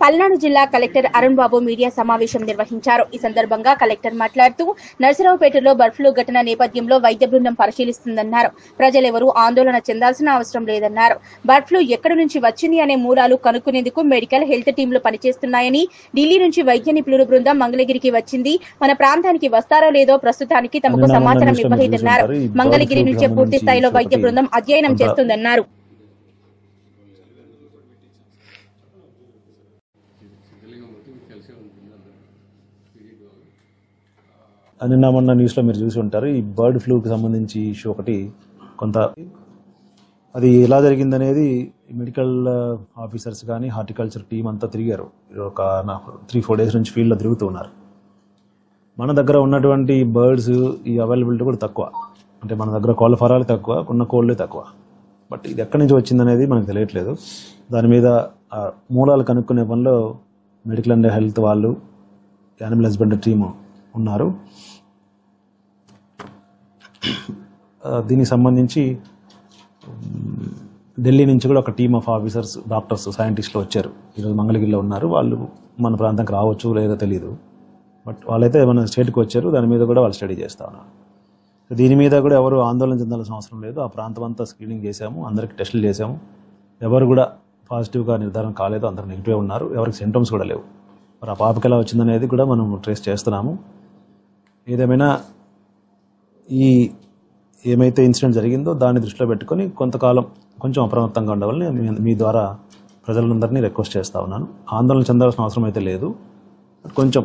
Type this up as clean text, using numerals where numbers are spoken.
పల్నాడు జిల్లా కలెక్టర్ అరుణ్ బాబు మీడియా సమావేశం నిర్వహించారు. ఈ సందర్భంగా కలెక్టర్ మాట్లాడుతూ నర్సరావుపేటలో బర్డ్ ఫ్లూ ఘటన నేపథ్యంలో వైద్య బృందం పరిశీలిస్తుందన్నారు. ప్రజలెవరూ ఆందోళన చెందాల్సిన అవసరం లేదన్నారు. బర్డ్ ఫ్లూ ఎక్కడి నుంచి వచ్చింది అనే మూలాలు కనుక్కునేందుకు మెడికల్ హెల్త్ టీంలు పనిచేస్తున్నాయని, ఢిల్లీ నుంచి వైద్య నిపుణుల బృందం మంగళగిరికి వచ్చింది. మన ప్రాంతానికి వస్తారో లేదో ప్రస్తుతానికి తమకు సమాచారం ఇవ్వలేదన్నారు. మంగళగిరి నుంచే పూర్తి స్థాయిలో వైద్య బృందం అధ్యయనం చేస్తుందన్నారు. నిన్న మొన్న న్యూస్లో మీరు చూసి ఉంటారు. ఈ బర్డ్ ఫ్లూకి సంబంధించి ఇష్యూ ఒకటి కొంత అది ఎలా జరిగిందనేది మెడికల్ ఆఫీసర్స్ కానీ హార్టికల్చర్ టీం అంతా తిరిగారు. ఒక 3-4 డేస్ నుంచి ఫీల్డ్లో తిరుగుతూ ఉన్నారు. మన దగ్గర ఉన్నటువంటి బర్డ్స్ ఈ అవైలబిలిటీ కూడా తక్కువ. అంటే మన దగ్గర కోళ్ళ ఫారాలు తక్కువ, ఉన్న కోళ్ళే తక్కువ. బట్ ఇది ఎక్కడి నుంచి వచ్చిందనేది మనకు తెలియట్లేదు. దాని మీద మూలాలు కనుక్కునే పనిలో మెడికల్ అండ్ హెల్త్ వాళ్ళు, యానిమల్ హస్బెండరీ టీము ఉన్నారు. దీనికి సంబంధించి ఢిల్లీ నుంచి కూడా ఒక టీమ్ ఆఫ్ ఆఫీసర్స్, డాక్టర్స్, సైంటిస్టులు వచ్చారు. ఈరోజు మంగళగిరిలో ఉన్నారు. వాళ్ళు మన ప్రాంతానికి రావచ్చు లేదో తెలియదు. బట్ వాళ్ళైతే మన స్టేట్కి వచ్చారు. దాని మీద కూడా వాళ్ళు స్టడీ చేస్తూ ఉన్నారు. దీని మీద కూడా ఎవరు ఆందోళన చెందాల్సిన అవసరం లేదు. ఆ ప్రాంతం అంతా స్క్రీనింగ్ చేశాము, అందరికి టెస్టులు చేశాము. ఎవరు కూడా పాజిటివ్గా నిర్ధారణ కాలేదు, అందరూ నెగిటివ్ ఉన్నారు. ఎవరికి సింటమ్స్ కూడా లేవు. మరి ఆ పాపకి ఎలా వచ్చిందనేది కూడా మనం ట్రేస్ చేస్తున్నాము. ఏదేమైనా ఏమైతే ఇన్సిడెంట్ జరిగిందో దాన్ని దృష్టిలో పెట్టుకొని కొంతకాలం కొంచెం అప్రమత్తంగా ఉండవాలని మీ ద్వారా ప్రజలందరినీ రిక్వెస్ట్ చేస్తూ ఉన్నాను. ఆందోళన చెందాల్సిన అవసరం అయితే లేదు. కొంచెం